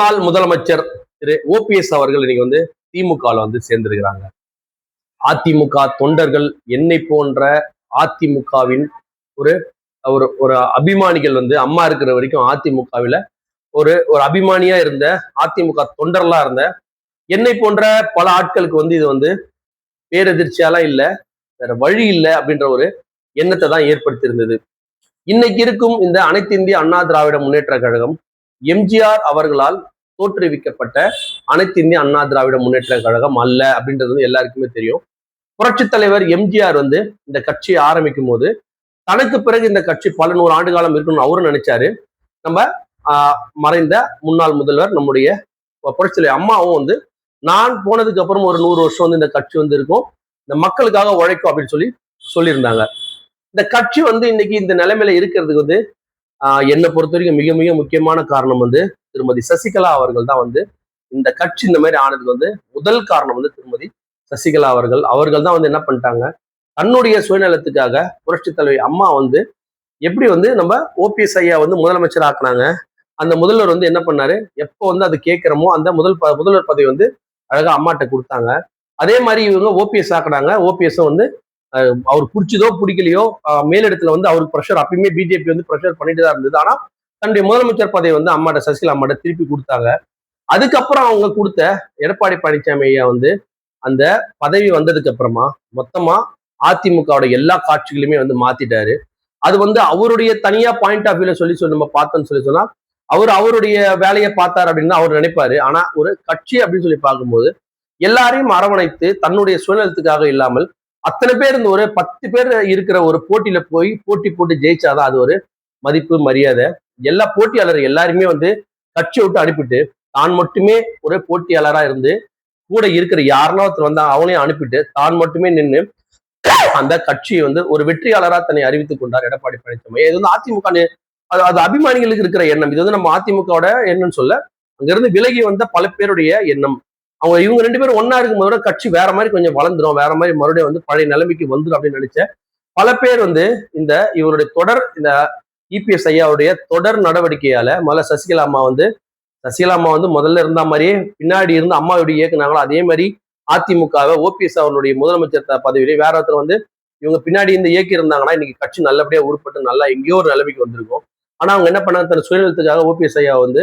முன்னாள் முதலமைச்சர் திரு ஓபிஎஸ் அவர்கள் இன்னைக்கு வந்து திமுகவில் வந்து சேர்ந்திருக்கிறாங்க. அதிமுக தொண்டர்கள் என்னை போன்ற அதிமுகவின் ஒரு ஒரு ஒரு அபிமானிகள் வந்து அம்மா இருக்கிற வரைக்கும் அதிமுகவில ஒரு ஒரு அபிமானியா இருந்த அதிமுக தொண்டர்களா இருந்த என்னை போன்ற பல ஆட்களுக்கு வந்து இது வந்து பேரெதிர்ச்சியாலாம் இல்லை, வேற வழி இல்லை அப்படின்ற ஒரு எண்ணத்தை தான் ஏற்படுத்தி இருந்தது. இன்னைக்கு இருக்கும் இந்த அனைத்து இந்திய அண்ணா திராவிட முன்னேற்ற கழகம் எம்ஜிஆர் அவர்களால் தோற்றுவிக்கப்பட்ட அனைத்து இந்திய அண்ணா திராவிட முன்னேற்ற கழகம் அல்ல அப்படின்றது வந்து எல்லாருக்குமே தெரியும். புரட்சி தலைவர் எம்ஜிஆர் வந்து இந்த கட்சியை ஆரம்பிக்கும் போது தனக்கு பிறகு இந்த கட்சி பல 100 ஆண்டு காலம் இருக்கணும்னு அவரும் நினைச்சாரு. நம்ம மறைந்த முன்னாள் முதல்வர் நம்முடைய புரட்சி தலைவர் அம்மாவும் வந்து நான் போனதுக்கு அப்புறம் ஒரு 100 வருஷம் வந்து இந்த கட்சி வந்து இருக்கும், இந்த மக்களுக்காக உழைக்கும் அப்படின்னு சொல்லியிருந்தாங்க. இந்த கட்சி வந்து இன்னைக்கு இந்த நிலைமையில இருக்கிறதுக்கு வந்து என்னை பொறுத்த வரைக்கும் மிக மிக முக்கியமான காரணம் வந்து திருமதி சசிகலா அவர்கள் தான். வந்து இந்த கட்சி இந்த மாதிரி ஆனதுக்கு வந்து முதல் காரணம் வந்து திருமதி சசிகலா அவர்கள் தான் வந்து என்ன பண்ணிட்டாங்க, தன்னுடைய சுயநலத்துக்காக புரட்சி தலைவி அம்மா வந்து எப்படி வந்து நம்ம ஓபிஎஸ் ஐயா வந்து முதலமைச்சர் ஆக்குனாங்க. அந்த முதல்வர் வந்து என்ன பண்ணாரு, எப்போ வந்து அது கேட்கிறோமோ அந்த முதல்வர் பதவி வந்து அழகா அம்மாட்ட கொடுத்தாங்க. அதே மாதிரி இவங்க ஓபிஎஸ் ஆக்குனாங்க. ஓபிஎஸ் வந்து அவர் பிடிச்சதோ பிடிக்கலையோ மேலிடத்துல வந்து அவருக்கு ப்ரெஷர், அப்பயுமே பிஜேபி வந்து ப்ரெஷர் பண்ணிட்டு தான் இருந்தது. ஆனா தன்னுடைய முதலமைச்சர் பதவி வந்து அம்மாட்ட சசிகலா அம்மாட்ட திருப்பி கொடுத்தாங்க. அதுக்கப்புறம் அவங்க கொடுத்த எடப்பாடி பழனிசாமி ஐயா வந்து அந்த பதவி வந்ததுக்கு அப்புறமா மொத்தமா அதிமுகவோட எல்லா காட்சிகளுமே வந்து மாத்திட்டாரு. அது வந்து அவருடைய தனியா பாயிண்ட் ஆஃப் வியூல சொல்லி நம்ம பார்த்தோம்னு சொன்னா அவருடைய வேலையை பார்த்தாரு அப்படின்னு அவர் நினைப்பாரு. ஆனா ஒரு கட்சி அப்படின்னு சொல்லி பார்க்கும்போது எல்லாரையும் அரவணைத்து தன்னுடைய சுயநலத்துக்காக இல்லாமல் அத்தனை பேர் இந்த ஒரு 10 பேர் இருக்கிற ஒரு போட்டியில போய் போட்டு ஜெயிச்சாதான் அது ஒரு மதிப்பு மரியாதை. எல்லா போட்டியாளர் எல்லாருமே வந்து கட்சியை விட்டு அனுப்பிட்டு தான் மட்டுமே ஒரு போட்டியாளரா இருந்து கூட இருக்கிற யாரெல்லாம் ஒருத்தர் வந்தா அவனையும் அனுப்பிட்டு தான் மட்டுமே நின்று அந்த கட்சியை வந்து ஒரு வெற்றியாளரா தன்னை அறிவித்துக் கொண்டார் எடப்பாடி பழனிசாமி. இது வந்து அதிமுக அது அபிமானிகளுக்கு இருக்கிற எண்ணம். இது வந்து நம்ம அதிமுகவோட எண்ணம்னு சொல்ல, அங்கிருந்து விலகி வந்த பல பேருடைய எண்ணம். இவங்க 2 பேரும் ஒன்னா இருக்கும் போது கட்சி வேற மாதிரி கொஞ்சம் வளர்ந்துடும், வேற மாதிரி மறுபடியும் வந்து பழைய நிலைமைக்கு வந்துடும் அப்படின்னு நினைச்ச பல பேர் வந்து இவருடைய தொடர் இந்த இபிஎஸ் ஐயாவுடைய தொடர் நடவடிக்கையால முதல்ல சசிகலா அம்மா வந்து முதல்ல இருந்த மாதிரியே பின்னாடி இருந்து அம்மாவுடைய இயக்குனாங்களோ அதே மாதிரி அதிமுகவை ஓபிஎஸ் அவர்களுடைய முதலமைச்சர் பதவியிலே வேற ஒருத்தர் வந்து இவங்க பின்னாடி இருந்து இயக்கி இருந்தாங்கன்னா இன்னைக்கு கட்சி நல்லபடியா உருப்பட்டு நல்லா எங்கேயோ ஒரு நிலைமைக்கு வந்திருக்கும். ஆனா அவங்க என்ன பண்ணாங்க, தன் சுயநலத்துக்காக ஓபிஎஸ் ஐயா வந்து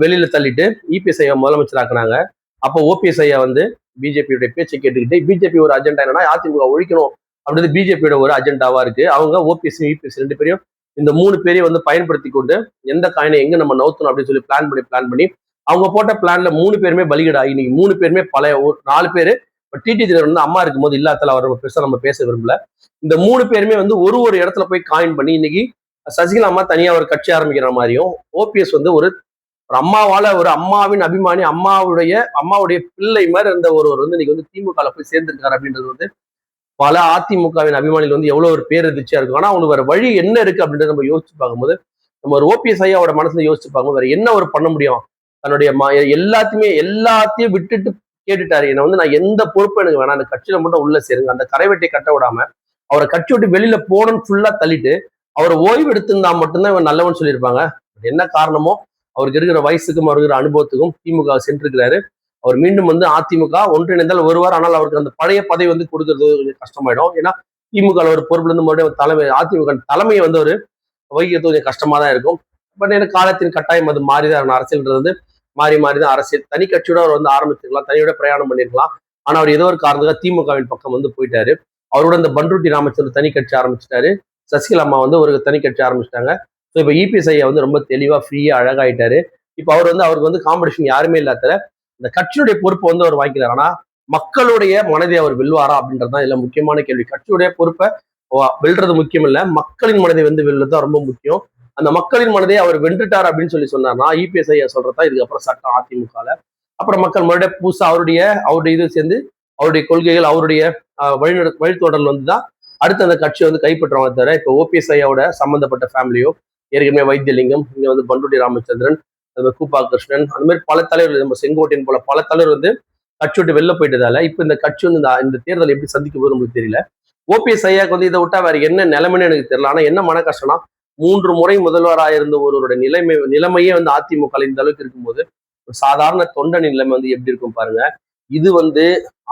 வெளியில தள்ளிட்டு இபிஎஸ் ஐயா முதலமைச்சர் ஆக்குனாங்க. அப்போ ஓபிஎஸ் ஐயா வந்து பிஜேபியோட பேச்சை கேட்டுக்கிட்டு பிஜேபி ஒரு அஜெண்டா என்னன்னா அதிமுக ஒழிக்கணும் அப்படின்றது பிஜேபியோட ஒரு அஜெண்டாவா இருக்கு. அவங்க ஓபிஎஸ் இபிஎஸ் 2 பேரையும் இந்த 3 பேரையும் வந்து பயன்படுத்தி கொண்டு எந்த காயினை எங்க நம்ம நவுத்தணும் அப்படின்னு சொல்லி பிளான் பண்ணி அவங்க போட்ட பிளான்ல 3 பேருமே பலிகடாகி இன்னைக்கு 3 பேருமே பழைய 4 பேரு டிடி தினர் வந்து அம்மா இருக்கும் போது இல்லாத அவர் நம்ம பேச விரும்பல. இந்த 3 பேருமே வந்து ஒரு இடத்துல போய் காயின் பண்ணி இன்னைக்கு சசிகலா அம்மா தனியா ஒரு கட்சி ஆரம்பிக்கிற மாதிரியும் ஓபிஎஸ் வந்து ஒரு அம்மாவால ஒரு அம்மாவின் அபிமானி அம்மாவுடைய பிள்ளை மாதிரி இருந்த ஒருவர் வந்து இன்னைக்கு வந்து திமுக போய் சேர்ந்திருக்காரு அப்படின்றது வந்து பல அதிமுகவின் அபிமானிகள் வந்து எவ்வளவு ஒரு பேரெதிர்ச்சியா இருக்கும். ஆனா அவங்களுக்கு வேற வழி என்ன இருக்கு அப்படின்றத நம்ம யோசிச்சு பார்க்கும்போது நம்ம ஒரு ஓபிஎஸ் ஐயாவோட மனசுல யோசிச்சு பார்க்கும்போது வேற என்ன ஒரு பண்ண முடியும். தன்னுடைய எல்லாத்தையும் விட்டுட்டு கேட்டுட்டாரு, என்ன வந்து நான் எந்த பொறுப்பும் எனக்கு வேணாம், அந்த கட்சியில மட்டும் உள்ள சேருங்க, அந்த கரைவெட்டை கட்ட விடாம அவரை கட்சி விட்டு வெளியில போகணும்னு ஃபுல்லா தள்ளிட்டு அவரை ஓய்வு எடுத்திருந்தா மட்டும்தான் இவன் நல்லவன் சொல்லியிருப்பாங்க. என்ன காரணமோ அவருக்கு இருக்கிற வயசுக்கும் அவருக்கு அனுபவத்துக்கும் திமுக சென்றிருக்கிறாரு. அவர் மீண்டும் வந்து அதிமுக ஒன்றிணைந்தால் வருவார். ஆனால் அவருக்கு அந்த பழைய பதவி வந்து கொடுக்கறது கொஞ்சம் கஷ்டமாயிடும். ஏன்னா திமுக ஒரு பொறுப்புல இருந்து மறுபடியும் அதிமுக தலைமையை வந்து ஒரு வகிக்கிறது கொஞ்சம் கஷ்டமா தான் இருக்கும். பட் எனக்கு காலத்தின் கட்டாயம் அது மாறிதான், அரசியல்ன்றது வந்து மாறிதான் அரசியல். தனி கட்சியோட அவர் வந்து ஆரம்பிச்சிருக்கலாம், தனியோட பிரயாணம் பண்ணிருக்கலாம். ஆனா அவர் ஏதோ ஒரு காரணத்துக்காக திமுகவின் பக்கம் வந்து போயிட்டாரு. அவரோட இந்த பண்ருட்டி ராமச்சந்திரன் தனி கட்சி ஆரம்பிச்சிட்டாரு. சசிகலா அம்மா வந்து ஒரு தனி கட்சி ஆரம்பிச்சிட்டாங்க. ஸோ இப்போ இபிஎஸ் ஐயா வந்து ரொம்ப தெளிவா ஃப்ரீயா அழகாயிட்டாரு. இப்போ அவருக்கு வந்து காம்படிஷன் யாருமே இல்லாத இந்த கட்சியுடைய பொறுப்பை வந்து அவர் வாங்கிக்கிறார். ஆனா மக்களுடைய மனதை அவர் வெல்வாரா அப்படின்றதுதான் இதுல முக்கியமான கேள்வி. கட்சியுடைய பொறுப்பை வெல்றது முக்கியம் இல்ல, மக்களின் மனதை வந்து வெல்றது ரொம்ப முக்கியம். அந்த மக்களின் மனதை அவர் வென்றுட்டார் அப்படின்னு சொன்னார்னா இபிஎஸ் ஐயா சொல்றதா இதுக்கப்புறம் சட்டம் அதிமுகல. அப்புறம் மக்கள் மறுபடியும் புதுசா அவருடைய இது சேர்ந்து அவருடைய கொள்கைகள் அவருடைய வழித்தொடர்ல வந்துதான் அடுத்து அந்த கட்சியை வந்து கைப்பற்றுவாங்க. தவிர இப்போ ஓபிஎஸ் ஐயாவோட சம்பந்தப்பட்ட ஃபேமிலியோ ஏற்கனவே வைத்தியலிங்கம், இங்க வந்து பண்ருட்டி ராமச்சந்திரன், கூப்பா கிருஷ்ணன், அந்த மாதிரி பல தலைவர்கள், நம்ம செங்கோட்டையன் போல பல தலைவர் வந்து கட்சி விட்டு வெளில போயிட்டதால இப்ப இந்த கட்சி வந்து இந்த தேர்தல் எப்படி சந்திக்க போகுது நமக்கு தெரியல. ஓபிஎஸ் ஐயாக்கு வந்து இதை விட்டா வேற என்ன நிலைமைன்னு எனக்கு தெரியல. ஆனா என்ன மன கஷ்டம்னா 3 முறை முதல்வராக இருந்த ஒருவருடைய நிலைமையே வந்து அதிமுக இந்த அளவுக்கு இருக்கும்போது ஒரு சாதாரண தொண்டன் நிலைமை வந்து எப்படி இருக்கும் பாருங்க. இது வந்து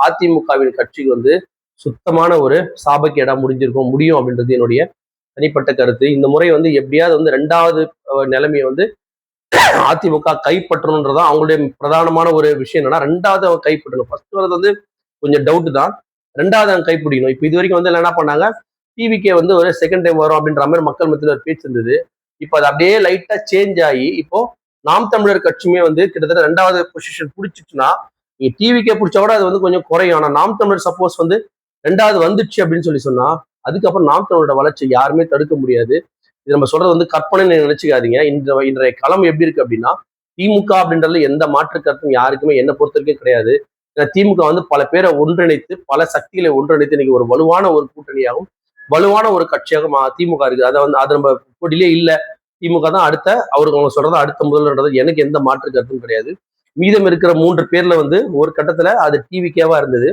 அதிமுகவின் கட்சிக்கு வந்து சுத்தமான ஒரு சாபக்கேடா முடியும் அப்படின்றது என்னுடைய தனிப்பட்ட கருத்து. இந்த முறை வந்து எப்படியாவது வந்து 2வது நிலைமையை வந்து அதிமுக கைப்பற்றணுன்றதான் அவங்களுடைய பிரதானமான ஒரு விஷயம். என்னன்னா 2வது அவங்க கைப்பற்றணும். ஃபர்ஸ்ட் வரது வந்து கொஞ்சம் டவுட் தான். 2வது அவங்க கைப்பிடிக்கணும். இப்ப இது வரைக்கும் வந்து என்ன பண்ணாங்க, டிவிக்கே வந்து ஒரு செகண்ட் டைம் வரும் அப்படின்ற மாதிரி மக்கள் மத்தியில் ஒரு பேச்சு இருந்தது. இப்போ அது அப்படியே லைட்டா சேஞ்ச் ஆகி இப்போ நாம் தமிழர் கட்சியுமே வந்து கிட்டத்தட்ட 2வது பொசிஷன் பிடிச்சிச்சுன்னா, நீங்க டிவிக்கே பிடிச்சா கூட அது வந்து கொஞ்சம் குறையும். ஆனா நாம் தமிழர் சப்போஸ் வந்து 2வது வந்துச்சு அப்படின்னு சொன்னா அதுக்கப்புறம் நாம் தமிழரோட வளர்ச்சி யாருமே தடுக்க முடியாது. இது நம்ம சொல்றது வந்து கற்பனைன்னு நினைச்சுக்காதீங்க. இன்றைய களம் எப்படி இருக்கு அப்படின்னா, திமுக அப்படின்றதுல எந்த மாற்று கருத்தும் யாருக்குமே என்ன பொறுத்த வரைக்கும் கிடையாது. திமுக வந்து பல பேரை ஒன்றிணைத்து, பல சக்திகளை ஒன்றிணைத்து இன்னைக்கு ஒரு வலுவான ஒரு கூட்டணியாகவும், வலுவான ஒரு கட்சியாகவும் திமுக இருக்கு. அதை வந்து அது நம்ம போட்டியிலே இல்ல. திமுக தான் அவங்க சொல்றது அடுத்த முதல்வர்ன்றது எனக்கு எந்த மாற்று கருத்தும் கிடையாது. மீதம் இருக்கிற 3 பேர்ல வந்து ஒரு கட்டத்துல அது டிவிக்கேவா இருந்தது.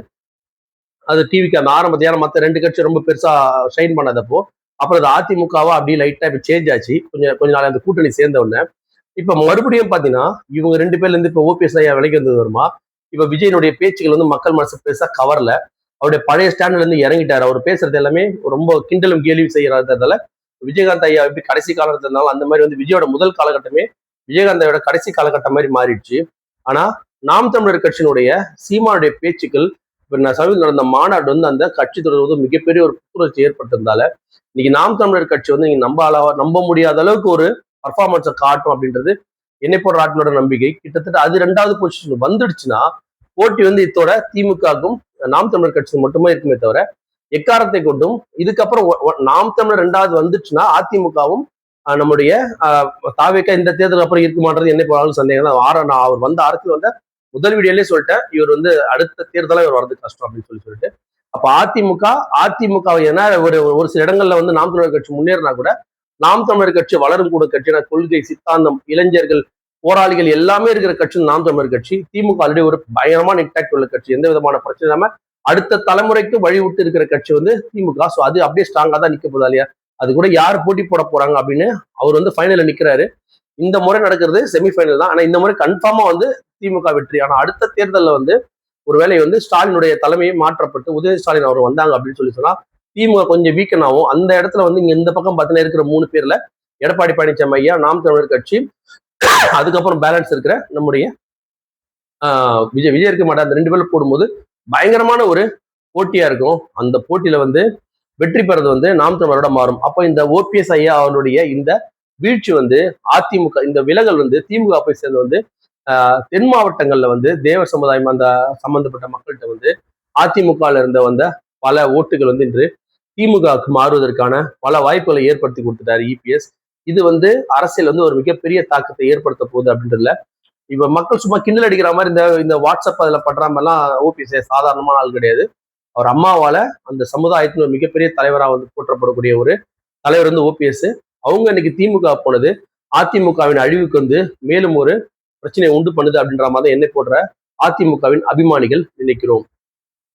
அது டிவிக்கு அந்த ஆரம்பத்தையான மற்ற 2 கட்சி ரொம்ப பெருசா ஷைன் பண்ணாதப்போ, அப்புறம் அது அதிமுகவா அப்படியே லைட்டா இப்ப சேஞ்ச் ஆச்சு. கொஞ்ச நாள் அந்த கூட்டணி சேர்ந்த உடனே இப்ப மறுபடியும் பாத்தீங்கன்னா இவங்க 2 பேர்ல இருந்து இப்ப ஓபிஎஸ் ஐயா விலைக்கு வந்தது வருமா. இப்ப விஜயனுடைய பேச்சுகள் வந்து மக்கள் மனசு பெருசா கவரல. அவருடைய பழைய ஸ்டாண்ட்ல இருந்து இறங்கிட்டாரு. அவர் பேசுறது எல்லாமே ரொம்ப கிண்டலும் கேலியும் செய்யறதால விஜயகாந்த் ஐயா எப்படி கடைசி காலகட்டத்தில் இருந்தாலும் அந்த மாதிரி வந்து விஜயோட முதல் காலகட்டமே விஜயகாந்த் ஐயோட கடைசி காலகட்டம் மாதிரி மாறிடுச்சு. ஆனா நாம் தமிழர் கட்சியினுடைய சீமானுடைய பேச்சுக்கள் சமீபத்தில் நடந்த மாநாடு வந்து அந்த கட்சி தொடர்பு மிகப்பெரிய ஒரு புத்துணர்ச்சி ஏற்பட்டிருந்தால இன்னைக்கு நாம் தமிழர் கட்சி வந்து நீங்க நம்ப முடியாத அளவுக்கு ஒரு பர்ஃபார்மன்ஸை காட்டும் அப்படின்றது என்னை போன்ற ஆட்களோட நம்பிக்கை. கிட்டத்தட்ட அது 2வது பொசிஷன் வந்துடுச்சுன்னா போட்டி வந்து இதோட திமுகவுக்கும் நாம் தமிழர் கட்சி மட்டுமே இருக்குமே தவிர எக்காரத்தை கொண்டும் இதுக்கப்புறம் நாம் தமிழர் 2வது வந்துச்சுன்னா அதிமுகவும் நம்முடைய தாவேக்கா இந்த தேர்தலுக்கு அப்புறம் இருக்குமான்றது என்ன போனாலும் சந்தேகம் தான். நான் அவர் வந்த அரசியல் வந்த முதல் வீடியோலயே சொல்லிட்டேன், இவர் வந்து அடுத்த தேர்தலா இவர் வரது கஷ்டம் அப்படின்னு சொல்லிட்டு. அப்ப அதிமுக ஏன்னா ஒரு சில இடங்கள்ல வந்து நாம் தமிழர் கட்சி முன்னேறினா கூட நாம் தமிழர் கட்சி வளரும் கூட கட்சி, கொள்கை, சித்தாந்தம், இளைஞர்கள், போராளிகள் எல்லாமே இருக்கிற கட்சி நாம் தமிழர் கட்சி. திமுக ஆல்ரெடி ஒரு பயங்கரமான இன்டாக்ட் உள்ள கட்சி, எந்த விதமான பிரச்சனை இல்லாம அடுத்த தலைமுறைக்கு வழிவிட்டு இருக்கிற கட்சி வந்து திமுக. ஸோ அது அப்படியே ஸ்ட்ராங்கா தான் நிக்க போதா இல்லையா. அது கூட யார் போட்டி போட போறாங்க அப்படின்னு அவர் வந்து ஃபைனல்ல நிக்கிறாரு. இந்த முறை நடக்கிறது செமிஃபைனல் தான். ஆனா இந்த முறை கன்ஃபார்மா வந்து திமுக வெற்றி. ஆனா அடுத்த தேர்தலில் வந்து ஒருவேளை வந்து ஸ்டாலினுடைய தலைமையை மாற்றப்பட்டு உதயநிதி ஸ்டாலின் அவர் வந்தாங்க அப்படின்னு சொன்னா திமுக கொஞ்சம் வீக்கன் ஆகும். அந்த இடத்துல வந்து இங்க இந்த பக்கம் பார்த்தீங்கன்னா இருக்கிற 3 பேர்ல எடப்பாடி பழனிசாமி ஐயா, நாம் தமிழர் கட்சி, அதுக்கப்புறம் பேலன்ஸ் இருக்கிற நம்முடைய விஜய் இருக்க மாட்டார். அந்த 2 பேர்ல போடும்போது பயங்கரமான ஒரு போட்டியா இருக்கும். அந்த போட்டியில வந்து வெற்றி பெறது வந்து நாம் தமிழரோட மாறும். அப்போ இந்த ஓபிஎஸ் ஐயா அவருடைய இந்த வீழ்ச்சி வந்து அதிமுக இந்த விலகல் வந்து திமுக போய் சேர்ந்து வந்து தென் மாவட்டங்கள்ல வந்து தேவர் சமுதாயம் அந்த சம்பந்தப்பட்ட மக்கள்கிட்ட வந்து அதிமுகல இருந்த வந்த பல ஓட்டுகள் வந்து இன்று திமுகவுக்கு மாறுவதற்கான பல வாய்ப்புகளை ஏற்படுத்தி கொடுத்துட்டாரு இபிஎஸ். இது வந்து அரசியல் வந்து ஒரு மிகப்பெரிய தாக்கத்தை ஏற்படுத்த போகுது அப்படின்றதுல இப்ப மக்கள் சும்மா கிண்டல் அடிக்கிற மாதிரி இந்த வாட்ஸ்அப் அதுல பண்ற மாதிரிலாம் ஓபிஎஸ் சாதாரணமான ஆள் கிடையாது. அவர் அம்மாவால அந்த சமுதாயத்தின் ஒரு மிகப்பெரிய தலைவராக வந்து போற்றப்படக்கூடிய ஒரு தலைவர் வந்து ஓபிஎஸ். அவங்க இன்னைக்கு திமுக போனது அதிமுகவின் அழிவுக்கு வந்து மேலும் ஒரு பிரச்சனையை உண்டு பண்ணுது அப்படின்ற மாதிரி என்னை போன்ற அதிமுகவின் அபிமானிகள் நினைக்கிறோம்.